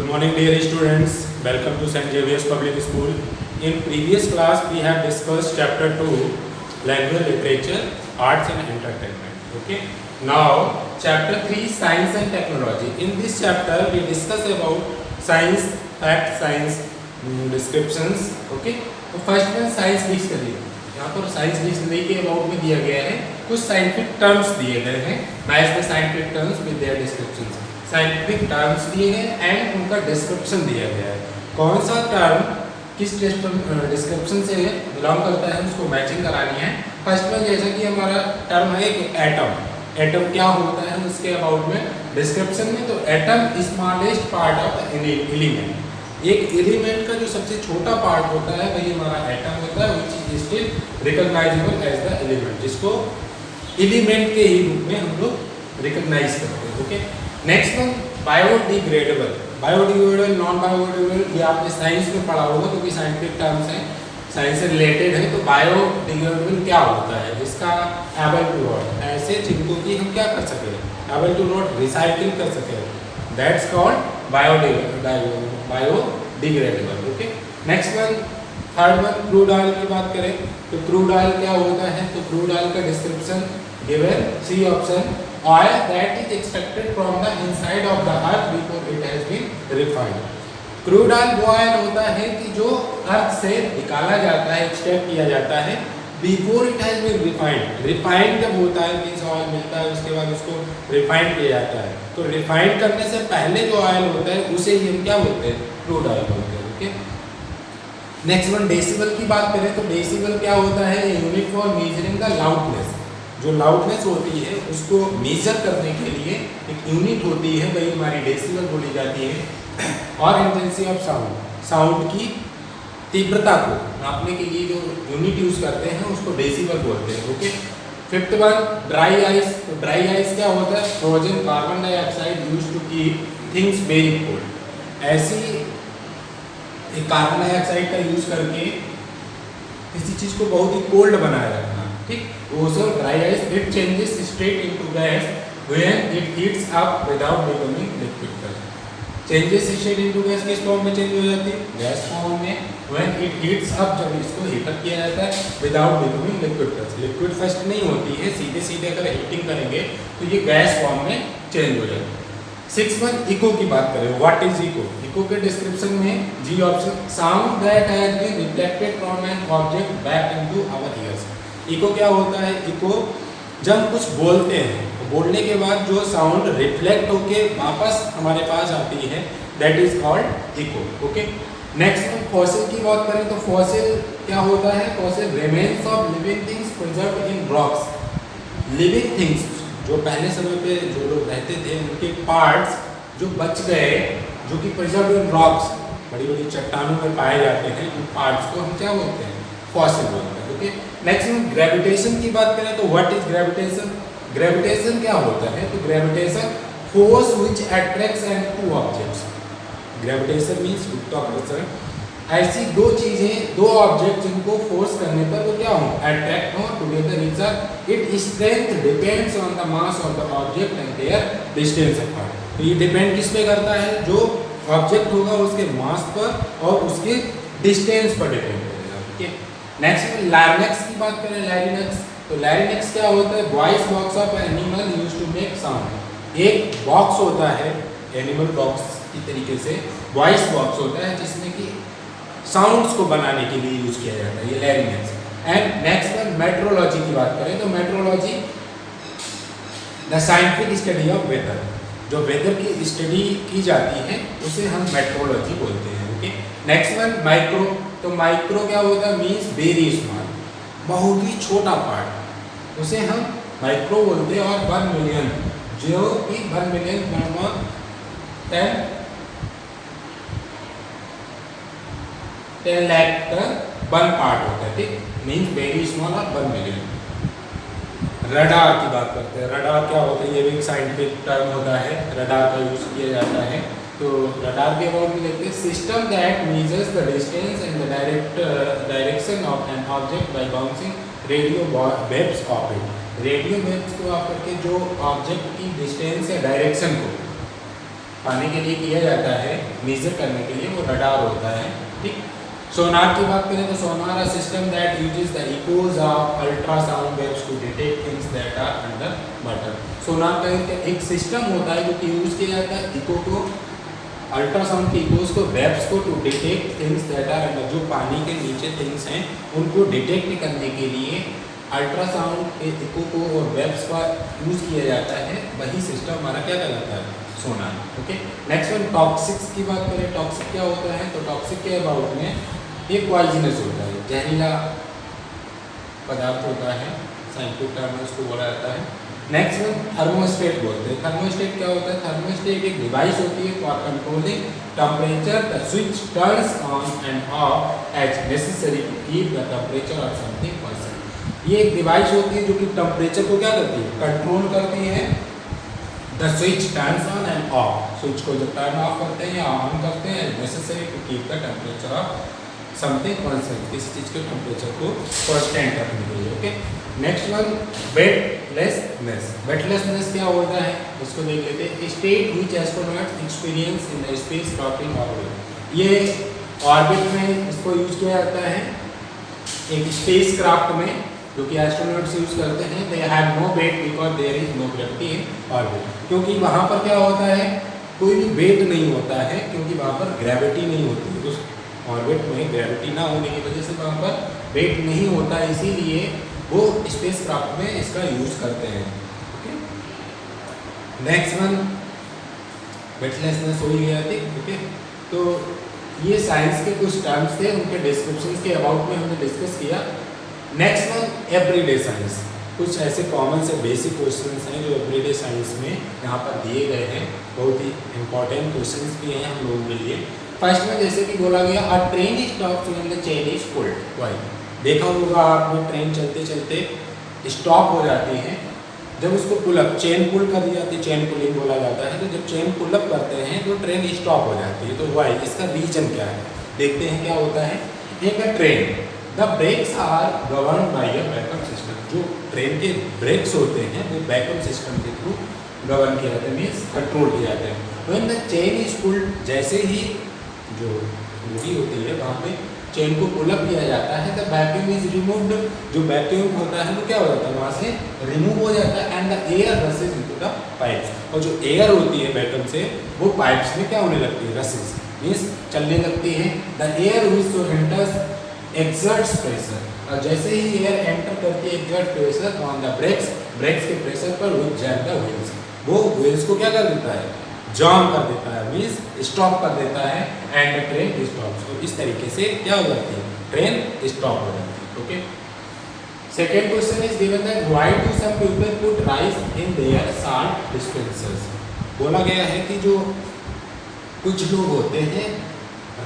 Good morning, dear students. Welcome to St. Xavier's Public School. In previous class, we have discussed chapter 2, language, literature, arts and entertainment. Okay. Now, chapter 3, science and technology. In this chapter, we discuss about science, fact, science descriptions. Okay. तो first में science dictionary, यहाँ पर science dictionary के about में दिया गया है, कुछ साइंटिफिक टर्म्स दिए गए हैं, match the scientific terms with their descriptions. Scientific terms दिए गए एंड उनका डिस्क्रिप्शन दिया गया है। कौन सा टर्म किस डिस्क्रिप्शन से बिलोंग करता है उसको मैचिंग करानी है। फर्स्ट में जैसा कि हमारा टर्म है कि एटम, एटम क्या होता है उसके अबाउट में डिस्क्रिप्शन में, तो atom smallest part of element, एक एलिमेंट का जो सबसे छोटा पार्ट होता है वही हमारा एटम होता है, which is still recognisable as the element, जिसको एलिमेंट के ही रूप में हम लोग रिकॉग्नाइज करते हैं। Okay. Next one biodegradable. Biodegradable, non biodegradable, ये आपने साइंस में पढ़ा होगा क्योंकि साइंटिफिक टर्म्स हैं, साइंस से रिलेटेड है। तो बायोडिग्रेडेबल क्या होता है, जिसका एबल टू रॉट, ऐसे जिनको कि हम क्या कर सके, एबल टू रॉट रिसाइकिल कर सके, that's called biodegradable. Okay. Next one, third one, crude oil की बात करें तो क्रूड ऑयल क्या होता है, तो क्रूड ऑयल का description given, C option, oil that is extracted from the inside of the earth before it has been refined. Crude oil वो ऑयल होता है कि जो अर्थ से निकाला जाता है, एक्सट्रैक्ट किया जाता है before it has been refined. Refined जब होता है मीन्स ऑयल मिलता है, उसके बाद उसको रिफाइंड किया जाता है, तो रिफाइंड करने से पहले जो ऑयल होता है उसे ही हम क्या बोलते हैं, क्रूड ऑयल बोलते हैं। ओके। नेक्स्ट वन, डेसिबल की बात करें तो डेसिबल क्या होता है, unit for measuring the loudness, जो लाउडनेस होती है उसको मेजर करने के लिए एक यूनिट होती है, वही हमारी डेसिबल बोली जाती है। और इंटेंसिटी ऑफ साउंड, साउंड की तीव्रता को नापने के लिए जो यूनिट यूज करते हैं उसको डेसिबल बोलते हैं। Okay. Fifth one, dry ice. तो ड्राई आइस क्या होता है, frozen carbon dioxide used to keep things very cold, ऐसी एक कार्बन डाइऑक्साइड का यूज करके किसी चीज को बहुत ही कोल्ड बनाए रखना। ठीक। also dry ice, it changes straight into gas when it heats up without becoming liquid। Changes straight into gas किस फॉर्म में चेंज हो जाती है, गैस फॉर्म में। व्हेन इट हीट्स अप, जब इसको हीट अप किया जाता है without becoming liquid. Liquid first नहीं होती है, सीधे सीधे अगर हीटिंग करेंगे तो ये गैस फॉर्म में चेंज हो जाती है। सिक्स वन, इको की बात करें, व्हाट इज इको। इको के डिस्क्रिप्शन में जी option, sound that has been reflected from an object back into our ears. Echo क्या होता है, इको जब हम कुछ बोलते हैं, बोलने के बाद जो साउंड रिफ्लेक्ट होके वापस हमारे पास आती है, that is called echo. Okay. Next में फॉसिल की बात करें तो फॉसिल क्या होता है, fossil remains of living things preserved in rocks. Living things जो पहले समय पे जो लोग रहते थे उनके पार्ट्स जो बच गए, जो कि प्रिजर्व्ड इन रॉक्स, बड़ी बड़ी चट्टानों में पाए जाते हैं, उन पार्ट्स को हम क्या बोलते हैं, फॉसिल बोलते हैं। ओके। नेक्स्ट में ग्रेविटेशन की बात करें तो व्हाट इज ग्रेविटेशन। ग्रेविटेशन क्या होता है, तो gravitation force which attracts and two objects. Gravitation means गुरुत्वाकर्षण, ऐसी दो चीजें, दो ऑब्जेक्ट जिनको फोर्स करने पर वो क्या हो, अट्रैक्ट हो together each other. It strength depends on the mass of the object and their distance apart. तो ये डिपेंड किस पे करता है, जो ऑब्जेक्ट होगा उसके मास पर और उसके डिस्टेंस पर डिपेंड करेगा। ठीक है। नेक्स्ट में लारिंक्स की बात करें, लारिंक्स, तो लारिंक्स क्या होता है, voice box of animal used to make sound. एक बॉक्स होता है एनिमल बॉक्स की तरीके से, वॉइस बॉक्स होता है जिसमें कि साउंड्स को बनाने के लिए यूज किया जाता है, ये larynx. And next one, metrology की बात करें तो metrology the scientific study of weather, जो वेदर की स्टडी की जाती है उसे हम मेट्रोलॉजी बोलते हैं। ओके। Next one, micro. तो माइक्रो क्या होता है, मीन्स वेरी स्मॉल, बहुत ही छोटा पार्ट, उसे हम माइक्रो बोलते हैं। और 1 मिलियन, जो कि 1 मिलियन 10 लाख का 1 पार्ट होता है। ठीक, मीन्स वेरी स्मॉल और 1 मिलियन। रडार की बात करते हैं, रडार क्या होता है, ये भी एक साइंटिफिक टर्म होता है, रडार का यूज किया जाता है। तो रडार के अबाउट में देखते हैं, system that measures the distance and the direction of an object by bouncing radio waves of it. Radio waves को आप करके जो ऑब्जेक्ट की डिस्टेंस या डायरेक्शन को पाने के लिए किया जाता है मेजर करने के लिए वो रडार होता है। ठीक, सोनार की बात करें तो sonar a system that uses the echoes of ultrasound waves to detect things that are under water. Sonar का एक सिस्टम होता है जो कि यूज किया जाता है इको को, अल्ट्रासाउंड के इकोज को, वेव्स को, to detect things that are under, जो पानी के नीचे थिंग्स हैं उनको डिटेक्ट करने के लिए अल्ट्रासाउंड के इको को और वेव्स का यूज किया जाता है। वही सिस्टम हमारा क्या कहलाता है, सोनार। ओके, नेक्स्ट वन टॉक्सिक्स की बात करें। टॉक्सिक क्या होता है, तो टॉक्सिक के अबाउट में एक पॉइजनस होता है, जहरीला पदार्थ होता है, साइंटिफिक टर्म में उसको बोला जाता है। नेक्स्ट वन थर्मोस्टेट बोलते हैं। थर्मोस्टेट क्या होता है, थर्मोस्टेट एक डिवाइस होती है for controlling temperature. The switch turns on and off as necessary to keep the temperature of something person. ये एक डिवाइस होती है जो कि टेम्परेचर को क्या करती है, कंट्रोल करती है। The switch turns on and of, switch को जब टर्न ऑफ करते हैं या ऑन करते हैं, necessary to keep the temperature of something constant, किसी चीज़ के टेम्परेचर को कांस्टेंट रखने के लिए। Okay, next one weightlessness. Weightlessness क्या होता है उसको देख लेते हैं। State which astronauts experience in the spacecraft in orbit. ये ऑर्बिट में इसको यूज किया जाता है एक स्पेस क्राफ्ट में, जो कि एस्ट्रोनॉट्स यूज करते हैं। They have no weight because there is no gravity in orbit, क्योंकि वहाँ पर क्या होता है, कोई भी वेट नहीं होता है, क्योंकि वहाँ पर ग्रेविटी नहीं होती है। उस ऑर्बिट में ग्रेविटी ना होने की वजह से वहाँ पर वेट नहीं होता, इसीलिए वो स्पेस क्राफ्ट में इसका यूज करते हैं। ओके, नेक्स्ट वन वेटलेसनेस हो ही गया थी। ओके, तो ये साइंस के कुछ टर्म्स थे, उनके डिस्क्रिप्शन के अबाउट में हमने डिस्कस किया। Next one everyday science. कुछ ऐसे कॉमन से बेसिक क्वेश्चंस हैं जो एवरीडे साइंस में यहाँ पर दिए गए हैं, बहुत ही इंपॉर्टेंट क्वेश्चंस भी हैं हम लोगों के लिए। फर्स्ट में जैसे कि बोला गया, अ train stops when the chain is pulled. Why, देखा होगा आपने, ट्रेन चलते चलते स्टॉप हो जाती है जब उसको पुलअप, चेन पुल कर दी जाती है, चेन पुलिंग बोला जाता है। तो जब चेन पुलअप करते हैं तो ट्रेन स्टॉप हो जाती है। तो व्हाई, इसका रीजन क्या है, देखते हैं क्या होता है। एक है train, the brakes are govern by a backup system. जो ट्रेन के ब्रेक्स होते हैं वो बैकअप सिस्टम के थ्रू गवर्न किया जाता है, मीन्स कंट्रोल किया जाता है। When the chain is pulled, जैसे ही जो बोगी होती है वहाँ पे चेन को पुलअप किया जाता है, द वैक्यूम इज रिमूव्ड। जो वैक्यूम होता है वो क्या हो जाता है, वहाँ से रिमूव हो जाता है, and the air रसेस into the pipes. और जो एयर होती है वैक्यूम से, वो पाइप्स में क्या होने लगती है, रसेस मीन्स चलने लगती है। The air which enters exerts pressure, और जैसे ही एयर एंटर करती है exert pressure on the brakes, brakes के प्रेशर पर वो जैम द व्हील्स, वो व्हील्स को क्या कर देता है, जाम कर देता है, मीन्स स्टॉप कर देता है, एंड ट्रेन स्टॉप। तो इस तरीके से क्या हो जाती है, ट्रेन स्टॉप हो जाती है। Okay, second question is given that why do some people put rice in their salt dispensers. बोला गया है कि जो कुछ लोग होते हैं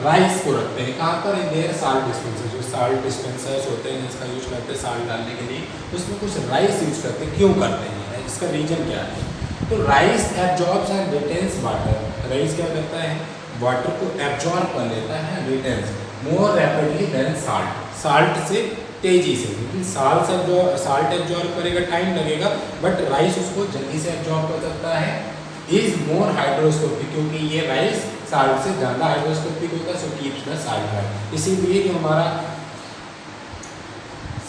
राइस को रखते हैं कहाँ पर, इन देयर साल्ट डिस्पेंसर। जो साल्ट डिस्पेंसर्स होते हैं जिसका यूज करते हैं साल्ट डालने के लिए, उसमें कुछ राइस यूज करते हैं। क्यों करते हैं, इसका रीजन क्या है। तो rice absorbs and retains water. Rice क्या करता है, वाटर को एब्जॉर्ब कर लेता है, retains more rapidly than salt, salt से तेजी से। लेकिन साल्ट एब्जॉर्ब करेगा, टाइम लगेगा, बट राइस उसको जल्दी से एब्जॉर्ब कर सकता है। इज मोर हाइड्रोस्कोपिक, क्योंकि ये राइस साल्ट से ज़्यादा हाइड्रोस्कोपिक होता है, सो कीप्स द साल्ट हाई। इसीलिए जो हमारा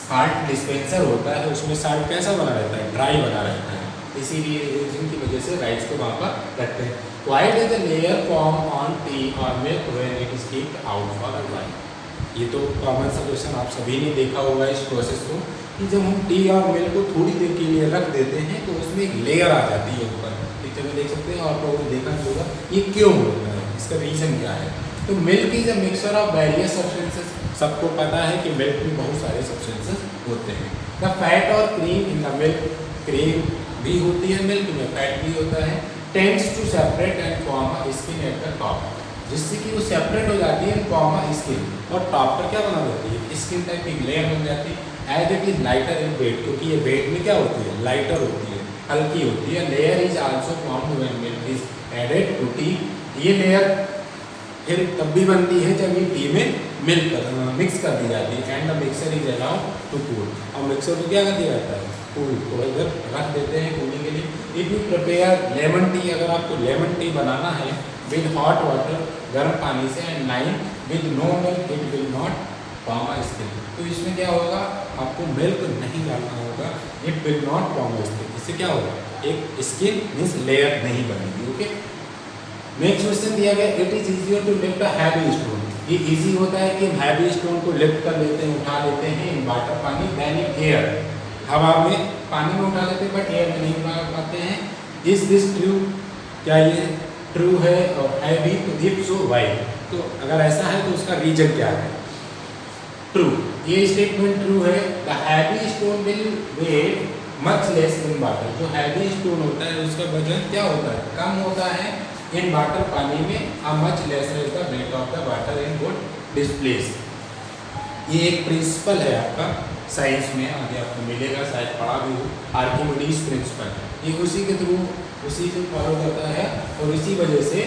साल्ट डिस्पेंसर होता है उसमें साल्ट कैसा बना रहता है, ड्राई बना रहता है। इसीलिए रीजन की वजह से राइस को वहाँ पर रखते हैं। Why does the layer form on tea और milk when it is kept out for a while. ये तो कॉमन सा क्वेश्चन आप सभी ने देखा होगा इस प्रोसेस को, कि जब हम टी और मिल्क को थोड़ी देर के लिए रख देते हैं तो उसमें एक लेयर आ जाती है ऊपर, पिक्चर में देख सकते हैं, आप लोगों ने देखा होगा। ये क्यों होता है, इसका रीज़न क्या है। तो milk is a mixture of various substances. सबको पता है कि मिल्क में बहुत सारे सब्सटेंसेस होते हैं। द फैट और cream in the milk, cream भी होती है मिल्क में, फैट भी होता है। Tends to separate and form a skin at the top, जिससे कि वो सेपरेट हो जाती है, फॉर्म अ स्किन, और टॉप पर क्या बना देती है, स्किन टाइप की लेयर बन जाती है। As it is lighter in weight, क्योंकि ये वेट में क्या होती है, लाइटर होती है, हल्की होती है। Layer is also formed when milk is added to tea. ये लेयर फिर तब भी बनती है जब ये टी में मिल्क मिक्स कर दी जाती है। And the mixer is allowed to cool, और मिक्सर को क्या कर दिया जाता है, कूल, थोड़ा देर रख देते हैं कूलिंग के लिए। If you prepare lemon tea, अगर आपको लेमन टी बनाना है विद हॉट वाटर, गर्म पानी से, and 9 with no milk it will not form a skin. तो इसमें क्या होगा, आपको मिल्क नहीं डालना होगा, it will not form a skin. इससे क्या होगा, एक स्किन मीन्स लेयर नहीं बनेगी। ओके, नेक्स्ट क्वेश्चन दिया गया, it is easier to lift a heavy stone. ये इजी होता है कि हम हैवी स्टोन को लिफ्ट कर लेते हैं, उठा लेते हैं इन वाटर पानी, देन इन एयर, हवा में पानी में उठा लेते हैं बट एयर में नहीं उठा पाते हैं। इज दिस ट्रू, क्या ये ट्रू है और है भी, तो इफ सो व्हाई, तो अगर ऐसा है तो उसका रीजन क्या है। ट्रू, ये स्टेटमेंट ट्रू है। The heavy stone will weigh much less in water. जो हैवी स्टोन होता है उसका वजन क्या होता है, कम होता है इन वाटर पानी में, a much lesser is the weight of the water in would displace. ये एक प्रिंसिपल है आपका साइंस में, आगे आपको मिलेगा, शायद पढ़ा भी हो, आर्किमिडीज प्रिंसिपल। ये उसी के थ्रू उसी से फॉलो करता है और इसी वजह से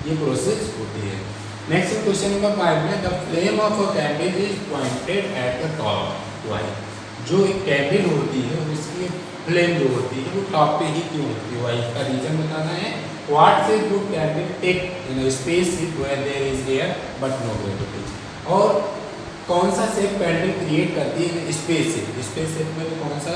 ये प्रोसेस होती है। नेक्स्ट क्वेश्चन नंबर 5 में, the flame of a candle is pointed eight the top, why. जो एक कैंडल होती है उसकी फ्लेम जो होती है वो टॉप पे ही क्यों होती है, व्हाई, इसका रीजन बताना है। What shape would candle take in a spaceship where there is air but no gravity? और कौन सा शेप कैंडल क्रिएट करती है स्पेसशिप, स्पेसशिप में कौन सा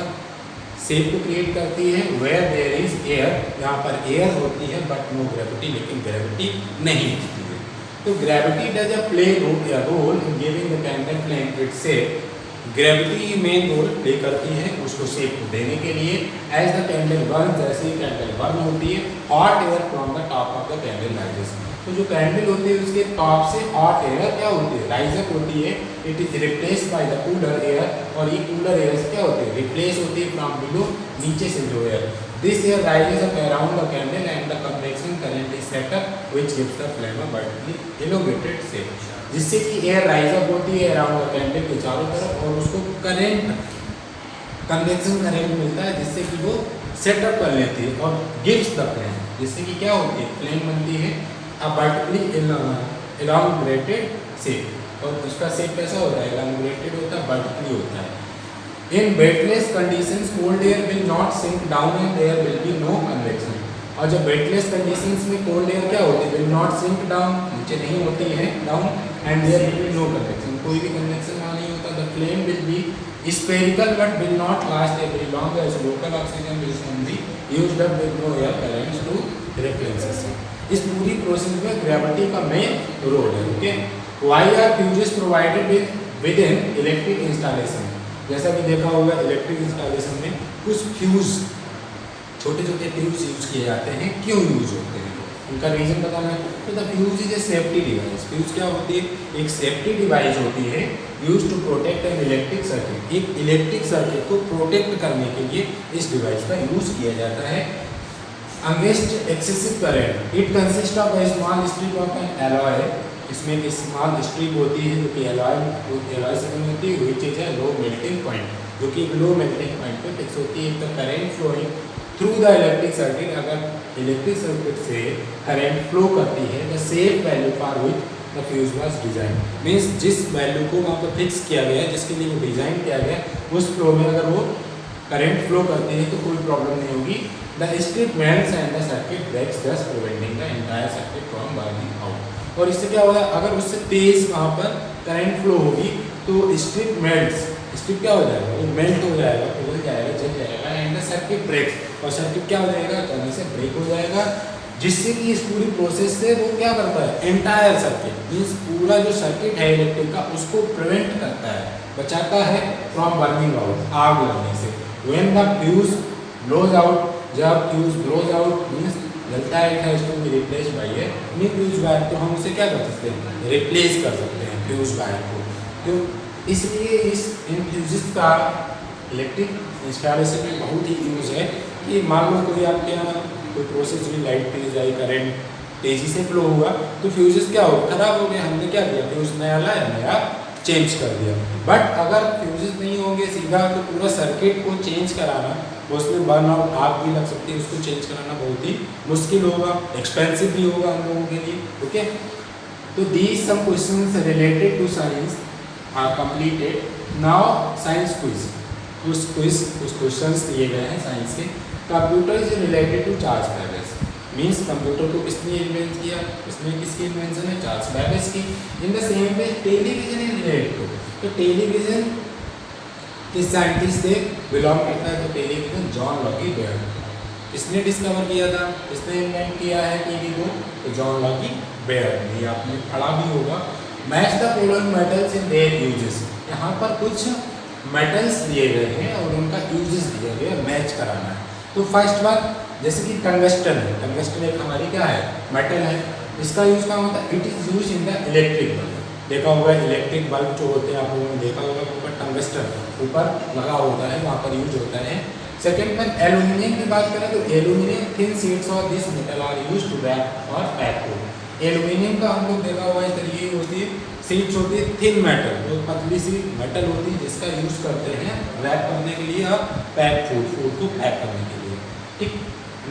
शेप को क्रिएट करती है, where there is air, यहाँ पर एयर होती है बट नो ग्रेविटी, लेकिन ग्रेविटी नहीं होती है। तो gravity does a play role in giving the candle flame its shape. Gravity main role play करती है उसको शेप देने के लिए। एज द कैंडल बर्न, जैसे ही कैंडल बर्न होती है, hot air from the top of the candle rises. तो जो कैंडल होती है उसके टॉप से हॉट एयर क्या होती है, राइज अप होती है। It is replace by the cooler air, और ये कूलर एयर से क्या होती है, रिप्लेस होती है फ्रॉम बिलो, नीचे से जो air. This air rises up around the candle and the convection current is set up which gives the flame a vertically elongated shape. जिससे कि एयर राइज अप होती है अराउंड द कैंडल के चारों तरफ, और उसको करंट, कन्वेक्शन करंट मिलता है जिससे कि वो सेटअप कर लेती है और गिव्स द फ्लेम, जिससे कि क्या होती है, फ्लेम बनती है अ वर्टिकली एलोंगेटेड शेप। और उसका शेप कैसा होता है, एलोंगेटेड होता है, वर्टिकली होता है। In weightless conditions cold air will not sink down and there will be no convection. और जब वेटलेस कंडीशंस में कोल्ड एयर क्या होती है, विल नॉट सिंक डाउन, नीचे नहीं होती है down, and there will be no convection, कोई भी कन्वेक्शन वहाँ नहीं होता। The flame will be spherical but will not last very long as local oxygen will soon be used up with no air currents to replace. इस पूरी process में gravity का main role है। Okay, why are fuses provided with in electric installation. जैसा कि देखा होगा electric installation में कुछ फ्यूज, छोटे छोटे फ्यूज यूज किए जाते हैं, क्यों यूज होते हैं, उनका रीजन बताना है। तो the fuse is a safety device. Fuse क्या होती है, एक सेफ्टी डिवाइस होती है use to protect an electric circuit. एक इलेक्ट्रिक सर्किट को प्रोटेक्ट करने के लिए इस डिवाइस का यूज किया जाता है against excessive current. It consist of A small strip of N alloy. इसमें एक स्मॉल स्ट्रिप होती है जो कि एलॉय से बनी होती है, वही चीज़ है लो मेल्टिंग पॉइंट, जो कि लो मेल्टिंग पॉइंट पे फिक्स होती है। The current flowing through the electric circuit, अगर इलेक्ट्रिक सर्किट से करंट फ्लो करती है, the safe value for which the fuse was design, means जिस वैल्यू को वहाँ पर फिक्स किया गया है, जिसके लिए वो डिज़ाइन किया गया, उस फ्लो में अगर वो करंट फ्लो करती है तो कोई प्रॉब्लम नहीं होगी। The strip melts and the circuit breaks, thus preventing the entire circuit from burning out. और इससे क्या होगा, अगर उससे तेज वहाँ पर करंट फ्लो होगी तो स्ट्रिप मेल्ट्स, स्ट्रिप क्या हो जाएगा, वो मेल्ट हो जाएगा, पिघल जाएगा, जल जाएगा, एंड द सर्किट ब्रेक्स, और सर्किट क्या हो जाएगा, अचानक से ब्रेक हो जाएगा, जिससे कि इस पूरी प्रोसेस से वो क्या करता है, एंटायर सर्किट मीन्स पूरा जो सर्किट है इलेक्ट्रिक का उसको प्रिवेंट करता है, बचाता है फ्रॉम बर्निंग आउट, आग लगने से। When the fuse blows out, जब फ्यूज ब्लोज आउट मीन्स जलता है, इसको भी replace by a new fuse wire, तो हम उसे क्या कर सकते हैं, रिप्लेस कर सकते हैं फ्यूज वायर को। तो इसलिए इन फ्यूजेस का इलेक्ट्रिक इंस्टॉलेशन में बहुत ही यूज है कि मान लो कोई आपके यहाँ कोई प्रोसेस हुई, लाइट तेज आई, करंट तेजी से फ्लो हुआ, तो फ्यूजेस क्या हो, खराब हो गए, हमने क्या किया, फ्यूज नया लाया, नया चेंज कर दिया। बट अगर फ्यूजेस नहीं होंगे सीधा तो पूरा सर्किट को चेंज कराना, उसमें बर्न आउट आग भी लग सकती है, उसको चेंज कराना बहुत ही मुश्किल होगा, एक्सपेंसिव भी होगा हम लोगों के लिए। ओके, तो these some questions related to science are completed. Now science quiz, कुछ क्वेश्चंस दिए गए हैं साइंस के। Computer is related to Charles Babbage. Means computer को किसने इन्वेंट किया, इसमें किसकी इन्वेंशन है, चार्ल्स बैबेज की। In the same way television is related तो टेलीविजन किस साइंटिस्ट से बिलोंग करता है, तो टेलीविजन जॉन लॉकी बेयर। इसने डिस्कवर किया था, इसने इन्वेंट किया है टीवी को, तो जॉन लॉकी बेयर ने। ये आपने पढ़ा भी होगा। Match the following metals in their uses, यहाँ पर कुछ मेटल्स दिए गए हैं और उनका यूजेस दिया गया, मैच कराना है। तो फर्स्ट वन जैसे कि टंगस्टन है, टंगस्टन एक हमारी क्या है, मेटल है। इसका यूज कहाँ होता है, it is use in the electric bulb. देखा होगा इलेक्ट्रिक बल्ब जो होते हैं आप लोगों ने देखा होगा, ऊपर टंगस्टन ऊपर लगा होता है, वहाँ पर यूज होता है। सेकेंड वन एल्यूमिनियम की बात करें तो aluminium thin sheets of this metal are use to wrap और पैक फूड। एल्यूमिनियम का हम लोग देखा हुआ इस तरीके की होती है, शीट्स होती है थिन मेटल, तो पतली सी मेटल होती है जिसका यूज करते हैं रैप करने के लिए और पैक फूड को पैक करने के लिए। ठीक।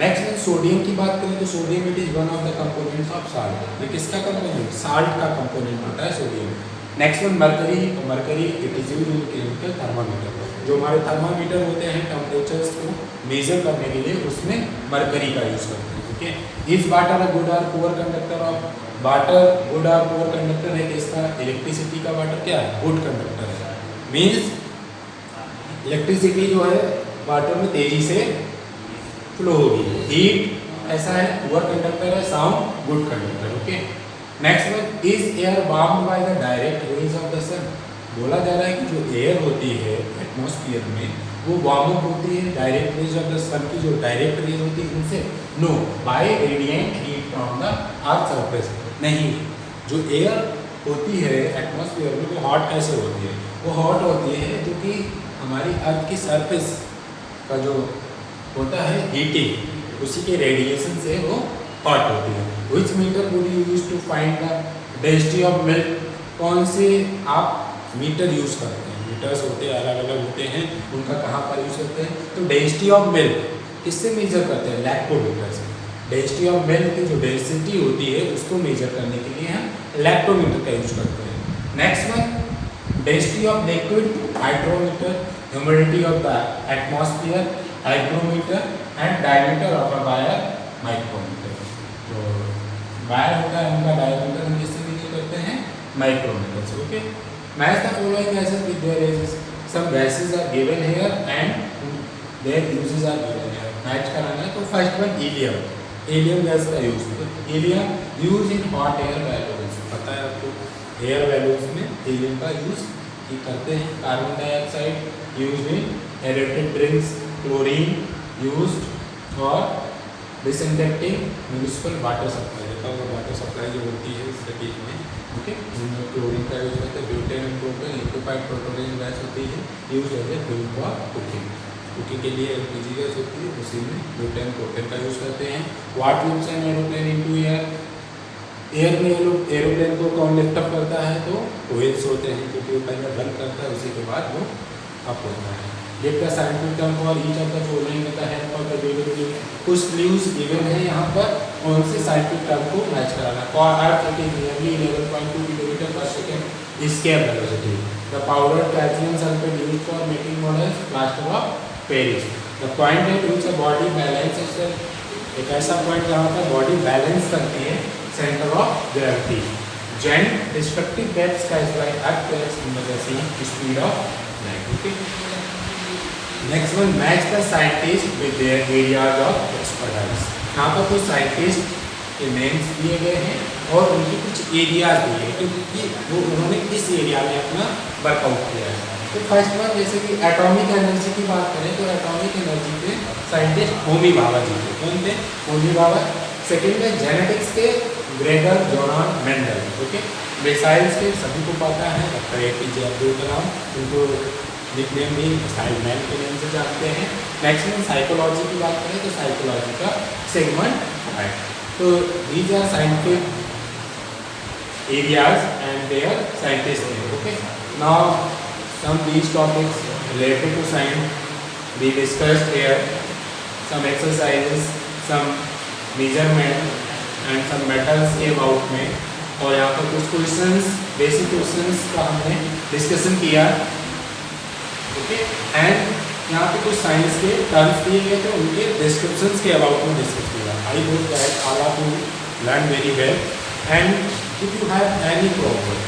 नेक्स्ट में सोडियम की बात करें तो sodium it is one of the components of salt. ये किसका कंपोनेंट, साल्ट का कंपोनेंट होता है सोडियम। नेक्स्ट वन मरकरी, तो mercury it is used in chemical thermometer. जो हमारे थर्मामीटर होते हैं टेम्परेचर्स को मेजर करने के लिए, उसमें मरकरी का यूज करते हैं। ठीक है। इज वाटर अ गुड और poor conductor of, water good और पुअर कंडक्टर है किसका, इलेक्ट्रिसिटी का वाटर क्या है, गुड कंडक्टर है। मीन्स इलेक्ट्रिसिटी जो है वाटर में तेजी से फ्लो होगी। हीट ऐसा है पुअर कंडक्टर है, sound good conductor. Okay. Next one is air warmed by the direct rays of the sun. बोला जा रहा है कि जो एयर होती है एटमॉस्फेयर में वो वार्म अप होती है direct rays of the sun की, जो डायरेक्ट रेज होती है इनसे, no by radiant heat from the earth surface. नहीं, जो एयर होती है एटमॉस्फेयर में वो हॉट कैसे होती है, वो हॉट होती है क्योंकि हमारी अर्थ की सरफेस का जो होता है हीटिंग, उसी के रेडिएशन से वो हॉट होती है। Which meter would you use to find the density of milk, कौन से आप मीटर यूज करते हैं, मीटर्स होते हैं अलग अलग होते हैं, उनका कहाँ पर यूज करते हैं, तो डेंसिटी ऑफ मिल्क किससे मेजर करते हैं, लैक्टोमीटर से। डेंसिटी ऑफ मिल्क की जो डेंसिटी होती है उसको मेजर करने के लिए हम लैक्टोमीटर का यूज करते हैं। Next one density of liquid, hydrometer, humidity of the atmosphere, hygrometer and diameter of a wire, micrometer. तो वायर होता है उनका डायमीटर हम किससे मेजर करते हैं, माइक्रोमीटर से। Okay. Match the following gases with their rays, some gases are given here and their uses are given here. Match कराना है तो first one helium, helium gas का यूज, तो helium use in hot air balloons, पता है आपको air balloons में helium का यूज करते हैं। Carbon dioxide use in aerated drinks, chlorine used for disinfecting municipal water supply. देखा होगा वाटर सप्लाई जो होती है सिटीज में, ओके, उनमें क्लोरीन का यूज करते हैं। Butane and propane liquefied petroleum gas होती है, use as a fuel for cooking, cooking के लिए एलपीजी गैस होती है, उसी में ब्यूटेन प्रोपेन का यूज करते हैं। What lifts an aeroplane into air, air में एरोप्लेन को कौन लिफ्ट अप करता है, तो व्हील्स होते हैं, क्योंकि वो पहले रन करता है उसी के बाद वो अप होता है। Give the scientific term for each of the following with the help of the video। कुछ clues given है यहाँ पर, उनसे scientific term को मैच कराना। For Earth it is nearly 11.2 kilometre पर second escape velocity। The powdered calcium sulfate used for making models plaster of Paris। The point at which a body balances itself, एक ऐसा point जहाँ पर body balance करती है center of gravity। Giant destructive depths caused by Earth cracks in the same speed of light। Okay। Next one match the scientist with their areas of expertise. यहाँ पर कुछ scientist के names दिए गए हैं और उनके कुछ एरियाज दिए हैं क्योंकि वो उन्होंने किस एरिया में अपना वर्कआउट किया है। तो फर्स्ट वन जैसे कि एटॉमिक एनर्जी की बात करें तो एटॉमिक एनर्जी के साइंटिस्ट होमी भाभा जी थे। कौन थे? होमी भाभा। सेकेंड में जेनेटिक्स के ग्रेगर जोनान मेंडल। ओके। मिसाइल्स के सभी को पता है, डॉक्टर APJ अब्दुल कलाम, उनको निकनेम भी मिसाइल मैन के नाम से जानते हैं। नेक्स्ट में साइकोलॉजी की बात करें तो साइकोलॉजी का सेगमेंट है। तो these are scientific areas and their scientist हैं। Okay. Now some these topics related to science we discussed here, some exercises, some measurement and some metals के अबाउट में, और यहाँ पर कुछ क्वेश्चंस, बेसिक क्वेश्चंस का हमने डिस्कशन किया। ओके। एंड यहाँ पे कुछ साइंस के टर्म्स दिए गए थे, उनके डिस्क्रिप्शंस के अबाउट में डिस्कस किया। I hope that all of you learn very well. And if you have any problem,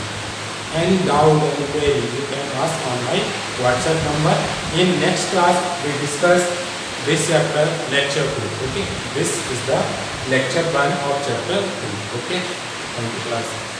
any doubt, any query, you can ask on my WhatsApp number. In next class, we discuss this chapter, lecture 2. Okay, this is the lecture 1 of chapter 3. Okay, thank you class.